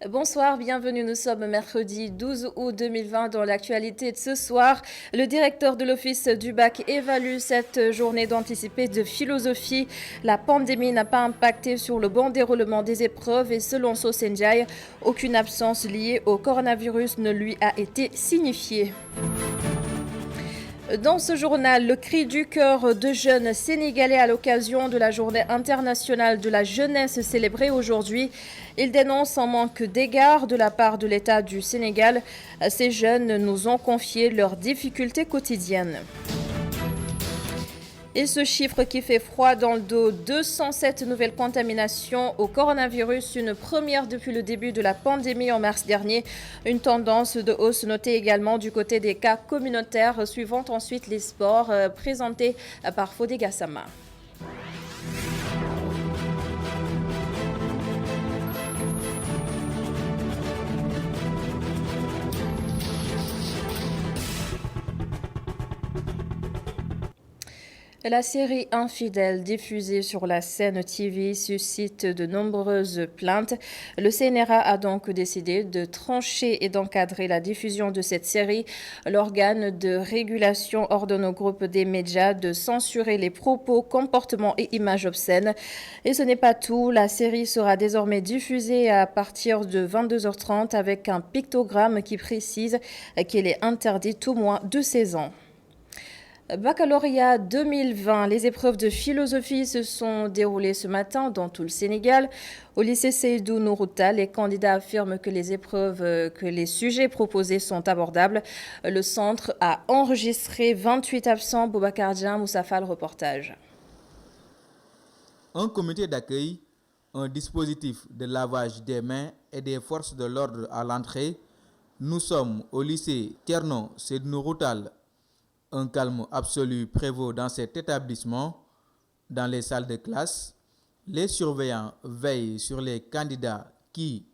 Bonsoir, bienvenue. Nous sommes mercredi 12 août 2020. Dans l'actualité de ce soir, le directeur de l'Office du bac évalue cette journée d'anticipé de philosophie. La pandémie n'a pas impacté sur le bon déroulement des épreuves et selon Sosenjai, aucune absence liée au coronavirus ne lui a été signifiée. Dans ce journal, le cri du cœur de jeunes sénégalais à l'occasion de la journée internationale de la jeunesse célébrée aujourd'hui. Ils dénoncent un manque d'égard de la part de l'État du Sénégal. Ces jeunes nous ont confié leurs difficultés quotidiennes. Et ce chiffre qui fait froid dans le dos, 207 nouvelles contaminations au coronavirus, une première depuis le début de la pandémie en mars dernier. Une tendance de hausse notée également du côté des cas communautaires, suivant ensuite les sports présentés par Fodé Gassama. La série Infidèle, diffusée sur la Sen TV, suscite de nombreuses plaintes. Le CNRA a donc décidé de trancher et d'encadrer la diffusion de cette série. L'organe de régulation ordonne au groupe des médias de censurer les propos, comportements et images obscènes. Et ce n'est pas tout, la série sera désormais diffusée à partir de 22h30 avec un pictogramme qui précise qu'elle est interdite au moins de 16 ans. Baccalauréat 2020, les épreuves de philosophie se sont déroulées ce matin dans tout le Sénégal. Au lycée Seydou Nourouta, les candidats affirment que les sujets proposés sont abordables. Le centre a enregistré 28 absents. Boubacar Dian, Moussafa, le reportage. Un comité d'accueil, un dispositif de lavage des mains et des forces de l'ordre à l'entrée. Nous sommes au lycée Tierno Seydou Nourouta. Un calme absolu prévaut dans cet établissement. Dans les salles de classe, les surveillants veillent sur les candidats qui,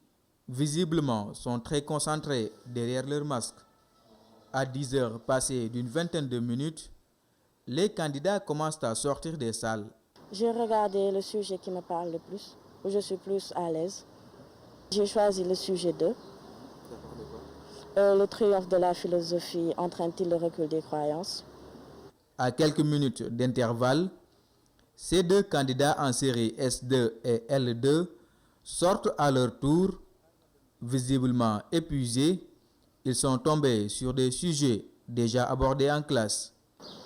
visiblement, sont très concentrés derrière leur masque. À 10 heures passées d'une vingtaine de minutes, les candidats commencent à sortir des salles. J'ai regardé le sujet qui me parle le plus, où je suis plus à l'aise. J'ai choisi le sujet 2. Le triomphe de la philosophie entraîne-t-il le recul des croyances? À quelques minutes d'intervalle, ces deux candidats en série S2 et L2 sortent à leur tour. Visiblement épuisés, ils sont tombés sur des sujets déjà abordés en classe.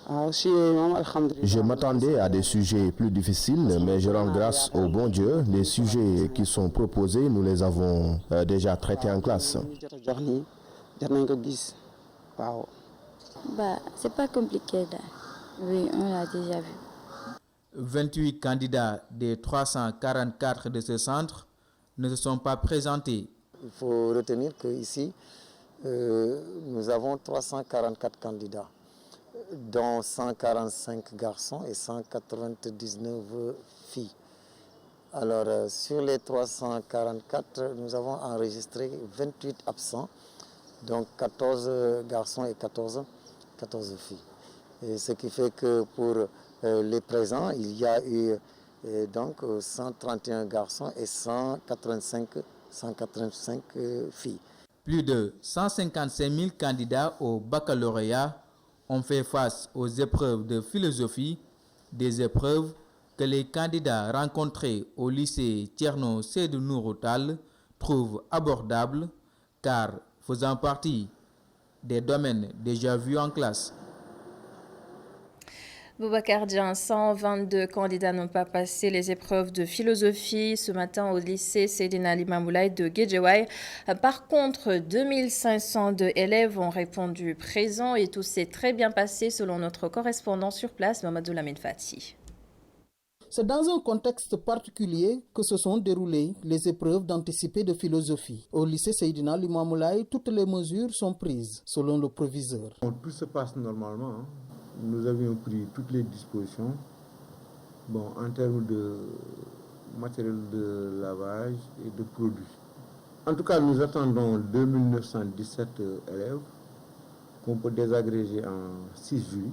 Je m'attendais à des sujets plus difficiles, mais je rends grâce au bon Dieu. Les sujets qui sont proposés, nous les avons déjà traités en classe. C'est pas compliqué là. Oui, on l'a déjà vu. 28 candidats des 344 de ce centre ne se sont pas présentés. Il faut retenir qu'ici, nous avons 344 candidats, dont 145 garçons et 199 filles. Alors, sur les 344, nous avons enregistré 28 absents, donc 14 garçons et 14 filles. Et ce qui fait que pour les présents, il y a eu donc 131 garçons et 185 filles. Plus de 155 000 candidats au baccalauréat ont fait face aux épreuves de philosophie, des épreuves que les candidats rencontrés au lycée Tierno Seydou Nourouta trouvent abordables car faisant partie des domaines déjà vus en classe. Boubacar Dian, 122 candidats n'ont pas passé les épreuves de philosophie ce matin au lycée Seydina Limamoulaye de Guédiawaye. Par contre, 2502 élèves ont répondu présents et tout s'est très bien passé selon notre correspondant sur place, Mamadou Lamine Fati. C'est dans un contexte particulier que se sont déroulées les épreuves d'anticipé de philosophie. Au lycée Seydina Limamoulaye, toutes les mesures sont prises, selon le proviseur. Tout se passe normalement. Nous avions pris toutes les dispositions. En termes de matériel de lavage et de produits. En tout cas, nous attendons 2917 élèves qu'on peut désagréger en 6 jurys.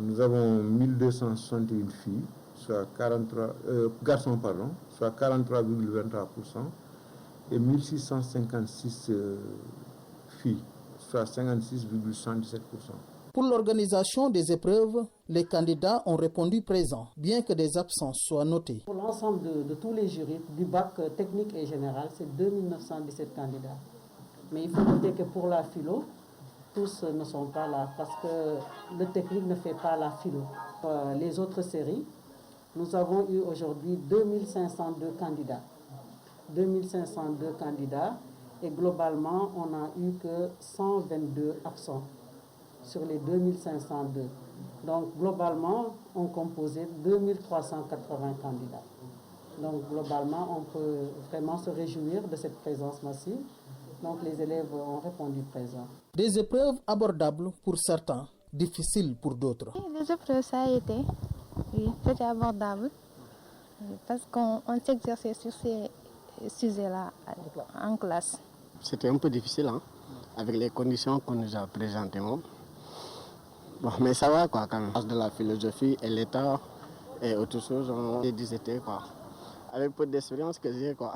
Nous avons 1261 filles, soit 43, garçons, soit 43,23%, et 1656 filles, soit 56,77%. Pour l'organisation des épreuves, les candidats ont répondu présents, bien que des absences soient notées. Pour l'ensemble de tous les jurys du bac technique et général, c'est 2917 candidats. Mais il faut noter que pour la philo, tous ne sont pas là parce que le technique ne fait pas la philo. Les autres séries, nous avons eu aujourd'hui 2502 candidats. 2502 candidats et globalement, on n'a eu que 122 absents sur les 2502. Donc globalement, on composait 2380 candidats. Donc globalement, on peut vraiment se réjouir de cette présence massive. Donc les élèves ont répondu présent. Des épreuves abordables pour certains, difficiles pour d'autres. Les épreuves, ça a été, oui, c'était abordable parce qu'on s'exerçait sur ces sujets-là en classe. C'était un peu difficile, hein, avec les conditions qu'on nous a présentées. Bon, mais ça va quoi quand même. De la philosophie et l'État et autre chose, on disait quoi. Avec peu d'expérience que j'ai quoi.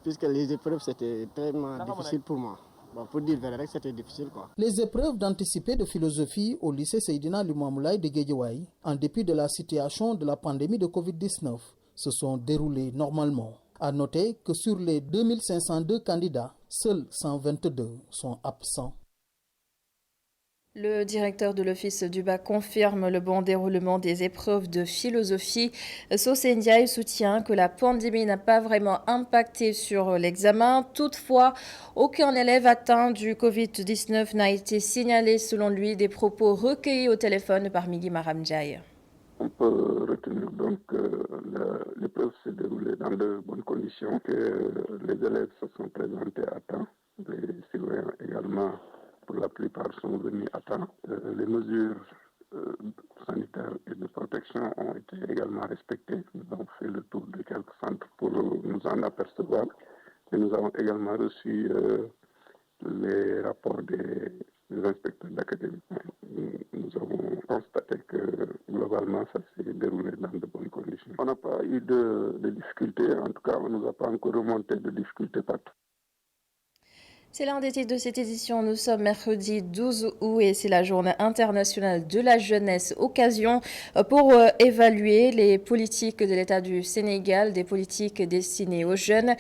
Puisque les épreuves c'était tellement difficile pour moi. Bon, pour dire vrai, c'était difficile quoi. Les épreuves d'anticipé de philosophie au lycée Seydina Limamou Laye de Guédiawaye, en dépit de la situation de la pandémie de Covid-19, se sont déroulées normalement. À noter que sur les 2502 candidats, seuls 122 sont absents. Le directeur de l'Office du bac confirme le bon déroulement des épreuves de philosophie. Socé Ndiaye soutient que la pandémie n'a pas vraiment impacté sur l'examen. Toutefois, aucun élève atteint du Covid-19 n'a été signalé, selon lui, des propos recueillis au téléphone par Migui Maram Ndiaye. On peut retenir donc que l'épreuve s'est déroulée dans de bonnes conditions, que les élèves se sont présentés à temps, les surveillants également. Pour la plupart sont venus à temps. Les mesures sanitaires et de protection ont été également respectées. Nous avons fait le tour de quelques centres pour nous en apercevoir. Et nous avons également reçu les rapports des inspecteurs d'académie. Nous avons constaté que globalement ça s'est déroulé dans de bonnes conditions. On n'a pas eu de difficultés, en tout cas on ne nous a pas encore remonté de difficultés partout. C'est l'un des titres de cette édition. Nous sommes mercredi 12 août et c'est la journée internationale de la jeunesse. Occasion pour évaluer les politiques de l'État du Sénégal, des politiques destinées aux jeunes.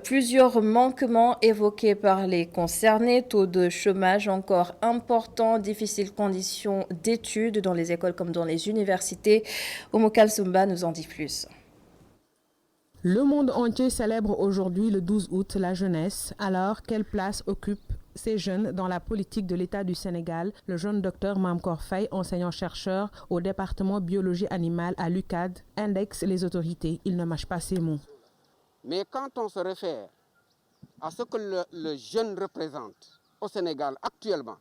Plusieurs manquements évoqués par les concernés, taux de chômage encore important, difficiles conditions d'études dans les écoles comme dans les universités. Oumou Kalsoumba nous en dit plus. Le monde entier célèbre aujourd'hui le 12 août la jeunesse. Alors, quelle place occupent ces jeunes dans la politique de l'État du Sénégal? Le jeune docteur Mamkor Faye, enseignant-chercheur au département biologie animale à l'UCAD, indexe les autorités. Il ne mâche pas ses mots. Mais quand on se réfère à ce que le jeune représente au Sénégal actuellement,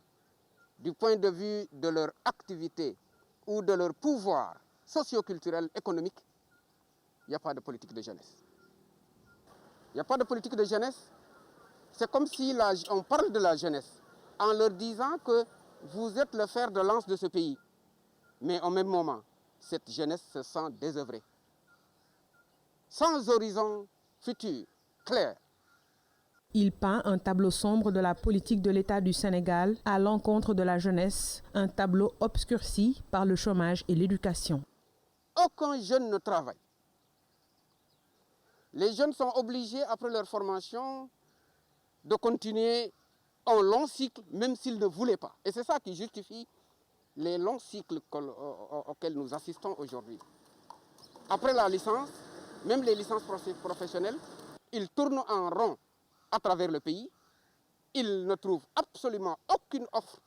du point de vue de leur activité ou de leur pouvoir socio-culturel, économique, il n'y a pas de politique de jeunesse. Il n'y a pas de politique de jeunesse. C'est comme si on parle de la jeunesse en leur disant que vous êtes le fer de lance de ce pays. Mais au même moment, cette jeunesse se sent désœuvrée. Sans horizon futur, clair. Il peint un tableau sombre de la politique de l'État du Sénégal à l'encontre de la jeunesse, un tableau obscurci par le chômage et l'éducation. Aucun jeune ne travaille. Les jeunes sont obligés, après leur formation, de continuer un long cycle, même s'ils ne voulaient pas. Et c'est ça qui justifie les longs cycles auxquels nous assistons aujourd'hui. Après la licence, même les licences professionnelles, ils tournent en rond à travers le pays. Ils ne trouvent absolument aucune offre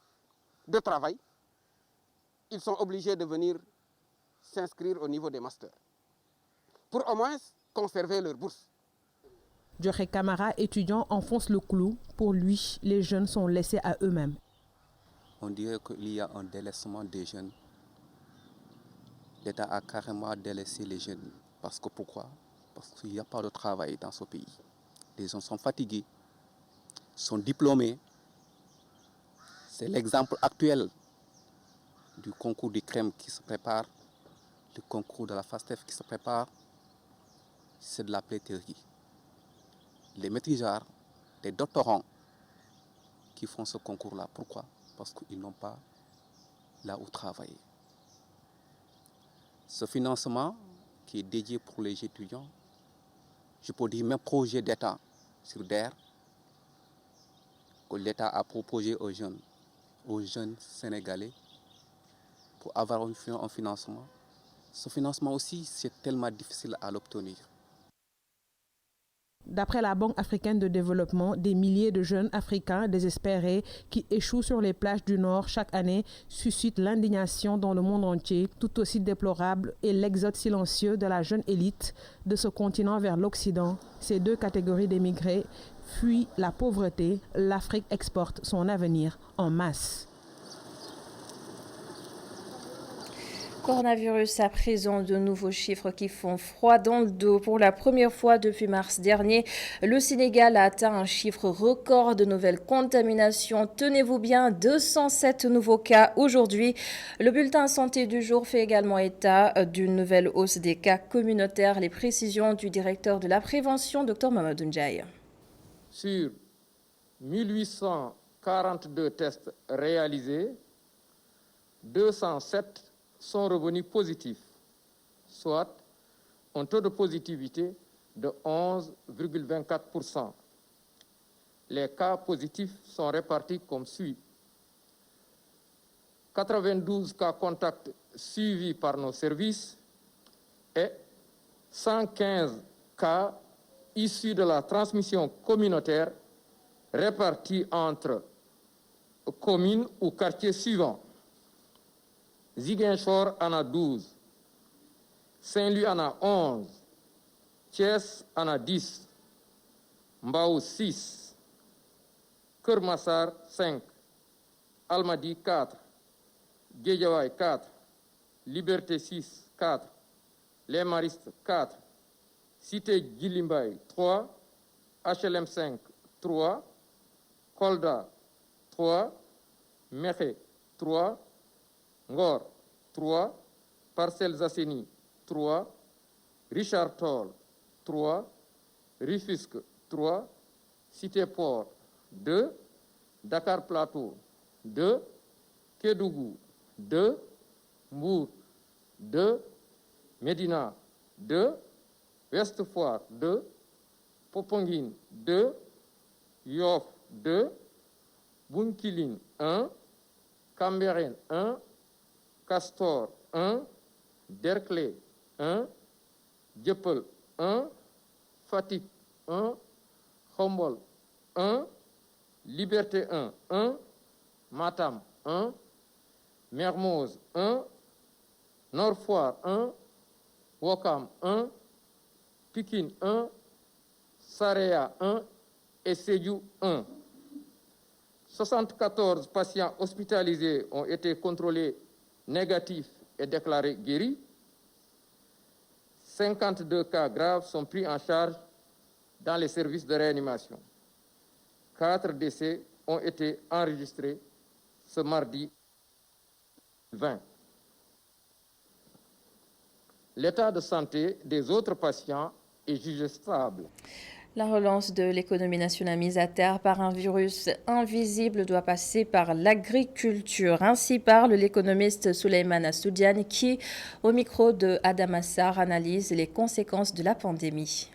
de travail. Ils sont obligés de venir s'inscrire au niveau des masters, pour au moins conserver leur bourse. Djoré Camara, étudiant, enfonce le clou. Pour lui, les jeunes sont laissés à eux-mêmes. On dirait qu'il y a un délaissement des jeunes. L'État a carrément délaissé les jeunes. Parce que pourquoi? Parce qu'il n'y a pas de travail dans ce pays. Les gens sont fatigués, sont diplômés. C'est l'exemple actuel du concours du crème qui se prépare, du concours de la FASTEF qui se prépare. C'est de la plaitérie. les maîtrisards, les doctorants qui font ce concours-là. Pourquoi? Parce qu'ils n'ont pas là où travailler. Ce financement qui est dédié pour les étudiants, je peux dire même projet d'État sur DER, que l'État a proposé aux jeunes Sénégalais pour avoir un financement. Ce financement aussi, c'est tellement difficile à l'obtenir. D'après la Banque africaine de développement, des milliers de jeunes Africains désespérés qui échouent sur les plages du Nord chaque année suscitent l'indignation dans le monde entier. Tout aussi déplorable est l'exode silencieux de la jeune élite de ce continent vers l'Occident. Ces deux catégories d'émigrés fuient la pauvreté. L'Afrique exporte son avenir en masse. Coronavirus à présent, de nouveaux chiffres qui font froid dans le dos. Pour la première fois depuis mars dernier, le Sénégal a atteint un chiffre record de nouvelles contaminations. Tenez-vous bien, 207 nouveaux cas aujourd'hui. Le bulletin santé du jour fait également état d'une nouvelle hausse des cas communautaires. Les précisions du directeur de la prévention, Dr Mamadou Ndiaye. Sur 1842 tests réalisés, 207 sont revenus positifs, soit un taux de positivité de 11,24%. Les cas positifs sont répartis comme suit. 92 cas contacts suivis par nos services et 115 cas issus de la transmission communautaire répartis entre communes ou quartiers suivants. Ziguinchor en a 12, Saint-Louis en a 11, Thiès en a 10, Mbao 6, Keur Massar 5, Almadies 4, Guédiawaye 4, Liberté 6 4, Les Maristes 4, Cité Djilimbaye 3, HLM 5 3, Kolda 3, Mékhé 3, Ngor 3, Parcelles Assainies 3, Richard Toll 3, Rufisque 3, Cité Port 2, Dakar Plateau 2, Kédougou 2, Mbour 2, Médina 2, Ouest Foire 2, Popenguine 2, Yoff 2, Bounkiling 1, Cambérène 1, Castor 1, Derklé 1, Dieuppeul 1, Fatick 1, Khombol 1, Liberté 1, Matam 1, Mermoz 1, Nord Foire 1, Ouakam 1, Pikine 1, Saraya 1 et Sédhiou 1. 74 patients hospitalisés ont été contrôlés négatifs et déclarés guéris. 52 cas graves sont pris en charge dans les services de réanimation. 4 décès ont été enregistrés ce mardi 20. L'état de santé des autres patients est jugé stable. La relance de l'économie nationale mise à terre par un virus invisible doit passer par l'agriculture. Ainsi parle l'économiste Souleymane Assoudiane qui, au micro de Adam Assar, analyse les conséquences de la pandémie.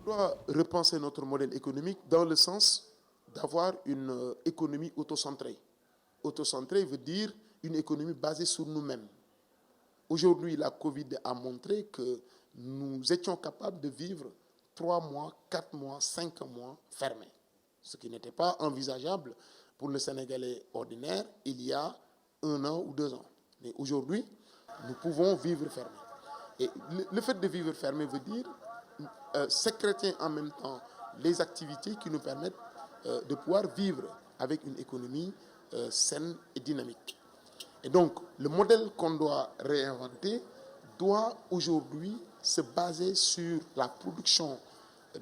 On doit repenser notre modèle économique dans le sens d'avoir une économie autocentrée. Autocentrée veut dire une économie basée sur nous-mêmes. Aujourd'hui, la Covid a montré que nous étions capables de vivre 3 mois, 4 mois, 5 mois fermés. Ce qui n'était pas envisageable pour le Sénégalais ordinaire il y a 1 an ou 2 ans. Mais aujourd'hui, nous pouvons vivre fermés. Et le fait de vivre fermé veut dire sécréter en même temps les activités qui nous permettent de pouvoir vivre avec une économie saine et dynamique. Et donc, le modèle qu'on doit réinventer doit aujourd'hui se baser sur la production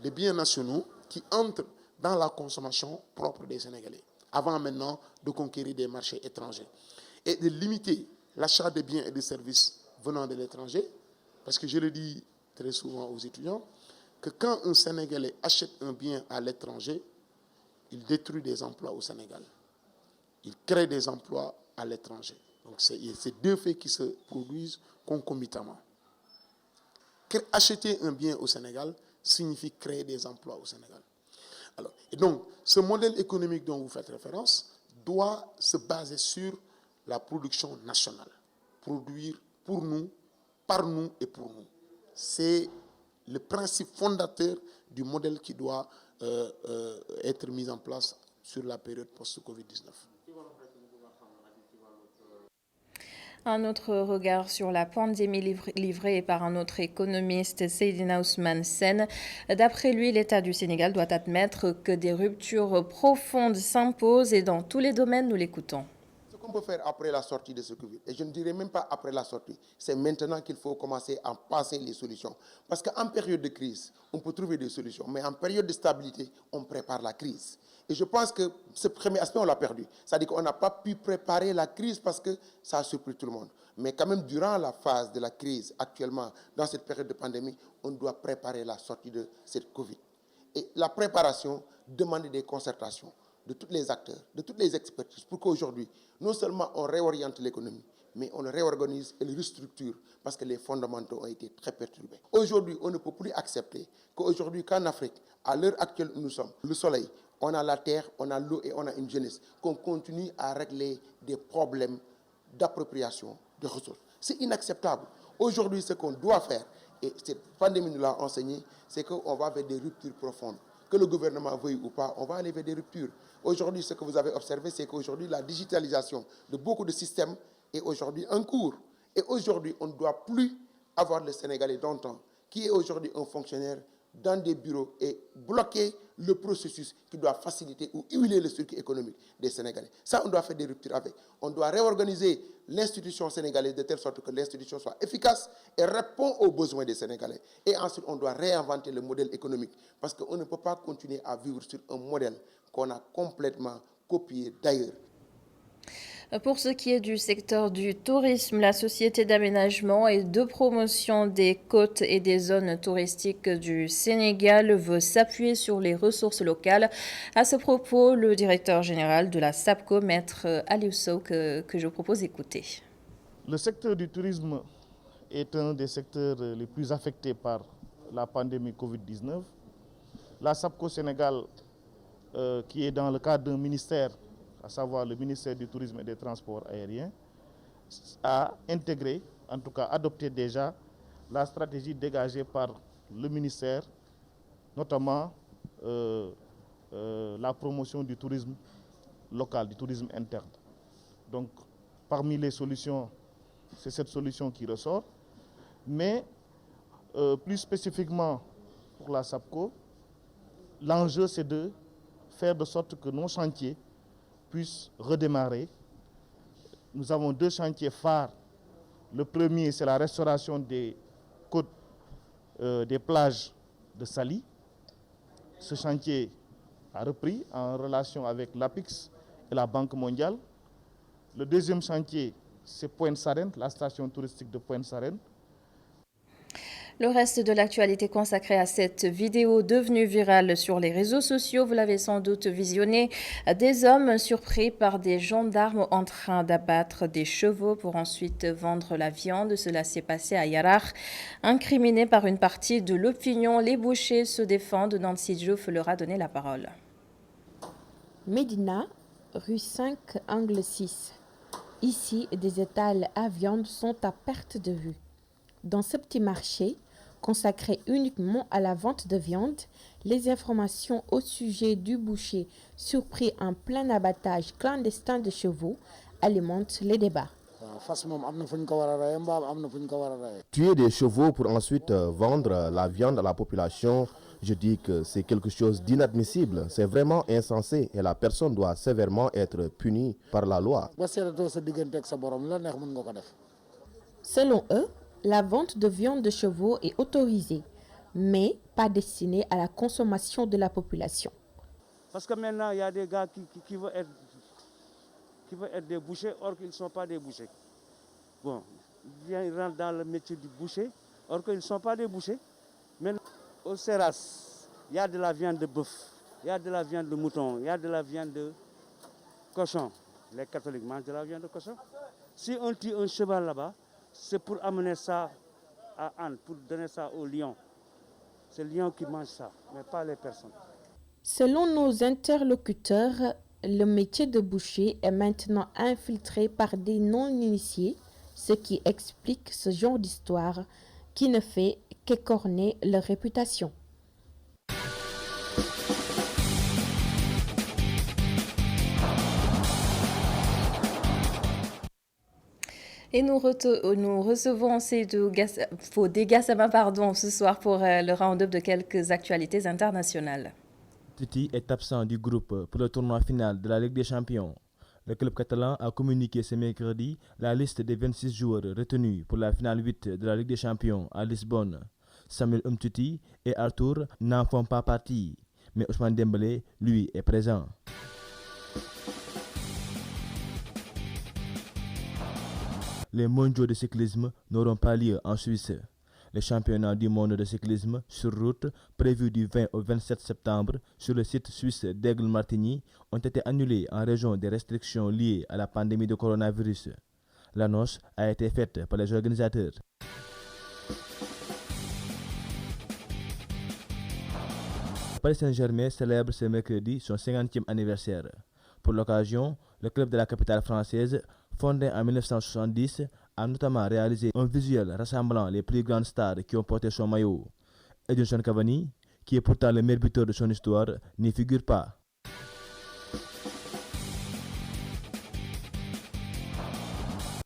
des biens nationaux qui entrent dans la consommation propre des Sénégalais, avant maintenant de conquérir des marchés étrangers. Et de limiter l'achat des biens et des services venant de l'étranger, parce que je le dis très souvent aux étudiants, que quand un Sénégalais achète un bien à l'étranger, il détruit des emplois au Sénégal. Il crée des emplois à l'étranger. Donc c'est deux faits qui se produisent concomitamment. Acheter un bien au Sénégal signifie créer des emplois au Sénégal. Alors, et donc, ce modèle économique dont vous faites référence doit se baser sur la production nationale. Produire pour nous, par nous et pour nous. C'est le principe fondateur du modèle qui doit être mis en place sur la période post-Covid-19. Un autre regard sur la pandémie livré par un autre économiste, Seydina Ousmane Sène. D'après lui, l'État du Sénégal doit admettre que des ruptures profondes s'imposent et dans tous les domaines, nous l'écoutons. Ce qu'on peut faire après la sortie de ce Covid, et je ne dirais même pas après la sortie, c'est maintenant qu'il faut commencer à penser les solutions. Parce qu'en période de crise, on peut trouver des solutions, mais en période de stabilité, on prépare la crise. Et je pense que ce premier aspect, on l'a perdu. C'est-à-dire qu'on n'a pas pu préparer la crise parce que ça a surpris tout le monde. Mais quand même, durant la phase de la crise, actuellement, dans cette période de pandémie, on doit préparer la sortie de cette Covid. Et la préparation demande des concertations de tous les acteurs, de toutes les expertises, pour qu'aujourd'hui, non seulement on réoriente l'économie, mais on le réorganise et le restructure parce que les fondamentaux ont été très perturbés. Aujourd'hui, on ne peut plus accepter qu'aujourd'hui, qu'en Afrique, à l'heure actuelle où nous sommes, le soleil, on a la terre, on a l'eau et on a une jeunesse, qu'on continue à régler des problèmes d'appropriation de ressources. C'est inacceptable. Aujourd'hui, ce qu'on doit faire, et cette pandémie nous l'a enseigné, c'est qu'on va vers des ruptures profondes. Que le gouvernement veuille ou pas, on va aller vers des ruptures. Aujourd'hui, ce que vous avez observé, c'est qu'aujourd'hui, la digitalisation de beaucoup de systèmes est aujourd'hui en cours. Et aujourd'hui, on ne doit plus avoir le Sénégalais d'antan, qui est aujourd'hui un fonctionnaire dans des bureaux et bloquer le processus qui doit faciliter ou huiler le circuit économique des Sénégalais. Ça, on doit faire des ruptures avec. On doit réorganiser l'institution sénégalaise de telle sorte que l'institution soit efficace et répond aux besoins des Sénégalais. Et ensuite, on doit réinventer le modèle économique parce qu'on ne peut pas continuer à vivre sur un modèle qu'on a complètement copié d'ailleurs. Pour ce qui est du secteur du tourisme, la Société d'aménagement et de promotion des côtes et des zones touristiques du Sénégal veut s'appuyer sur les ressources locales. À ce propos, le directeur général de la SAPCO, Maître Aliou Sow, que je propose d'écouter. Le secteur du tourisme est un des secteurs les plus affectés par la pandémie Covid-19. La SAPCO Sénégal, qui est dans le cadre d'un ministère, à savoir le ministère du Tourisme et des Transports aériens, a intégré, en tout cas adopté déjà, la stratégie dégagée par le ministère, notamment la promotion du tourisme local, du tourisme interne. Donc, parmi les solutions, c'est cette solution qui ressort. Mais, plus spécifiquement pour la SAPCO, l'enjeu, c'est de faire de sorte que nos chantiers puissent redémarrer. Nous avons deux chantiers phares. Le premier, c'est la restauration des côtes, des plages de Saly. Ce chantier a repris en relation avec l'APIX et la Banque mondiale. Le deuxième chantier, c'est Pointe-Sarène, la station touristique de Pointe-Sarène. Le reste de l'actualité consacrée à cette vidéo devenue virale sur les réseaux sociaux, vous l'avez sans doute visionné, des hommes surpris par des gendarmes en train d'abattre des chevaux pour ensuite vendre la viande. Cela s'est passé à Yarar. Incriminés par une partie de l'opinion, les bouchers se défendent. Nancy Diouf leur a donné la parole. Médina, rue 5, angle 6. Ici, des étals à viande sont à perte de vue. Dans ce petit marché, consacré uniquement à la vente de viande, les informations au sujet du boucher surpris en plein abattage clandestin de chevaux alimentent les débats. Tuer des chevaux pour ensuite vendre la viande à la population, je dis que c'est quelque chose d'inadmissible. C'est vraiment insensé et la personne doit sévèrement être punie par la loi. Selon eux, la vente de viande de chevaux est autorisée, mais pas destinée à la consommation de la population. Parce que maintenant, il y a des gars qui veulent être des bouchers, or qu'ils ne sont pas des bouchers. Bon, ils rentrent dans le métier du boucher, or qu'ils ne sont pas des bouchers. Mais Au Seras, il y a de la viande de bœuf, il y a de la viande de mouton, il y a de la viande de cochon. Les catholiques mangent de la viande de cochon. Si on tue un cheval là-bas, c'est pour amener ça à Anne, pour donner ça au lion. C'est le lion qui mange ça, mais pas les personnes. Selon nos interlocuteurs, le métier de boucher est maintenant infiltré par des non-initiés, ce qui explique ce genre d'histoire qui ne fait qu'écorner leur réputation. Et nous recevons Fodé Gassama ce soir pour le round-up de quelques actualités internationales. Titi est absent du groupe pour le tournoi final de la Ligue des Champions. Le club catalan a communiqué ce mercredi la liste des 26 joueurs retenus pour la finale 8 de la Ligue des Champions à Lisbonne. Samuel Umtiti et Arthur n'en font pas partie, mais Ousmane Dembélé, lui, est présent. Les mondiaux de cyclisme n'auront pas lieu en Suisse. Les championnats du monde de cyclisme sur route, prévus du 20 au 27 septembre sur le site suisse d'Aigle-Martigny, ont été annulés en raison des restrictions liées à la pandémie de coronavirus. L'annonce a été faite par les organisateurs. Paris Saint-Germain célèbre ce mercredi son 50e anniversaire. Pour l'occasion, le club de la capitale française, fondé en 1970, a notamment réalisé un visuel rassemblant les plus grandes stars qui ont porté son maillot. Edinson Cavani, qui est pourtant le meilleur buteur de son histoire, n'y figure pas.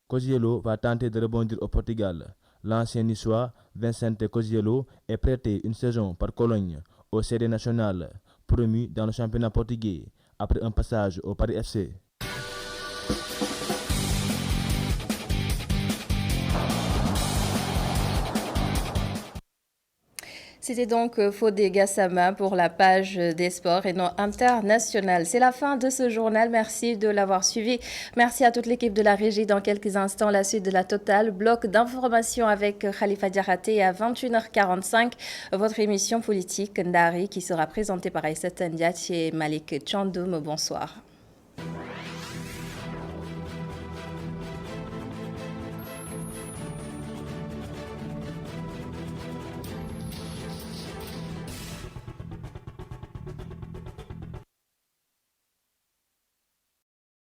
Coziello va tenter de rebondir au Portugal. L'ancien niçois, Vicente Coziello, est prêté une saison par Cologne au CD Nacional, promu dans le championnat portugais, après un passage au Paris FC. C'était donc Fodé Gassama pour la page des sports et non internationales. C'est la fin de ce journal. Merci de l'avoir suivi. Merci à toute l'équipe de la régie. Dans quelques instants, la suite de la totale. Bloc d'information avec Khalifa Diaraté à 21h45. Votre émission politique Ndari qui sera présentée par Aïssata Ndiaye et Malik Tchandoum. Bonsoir.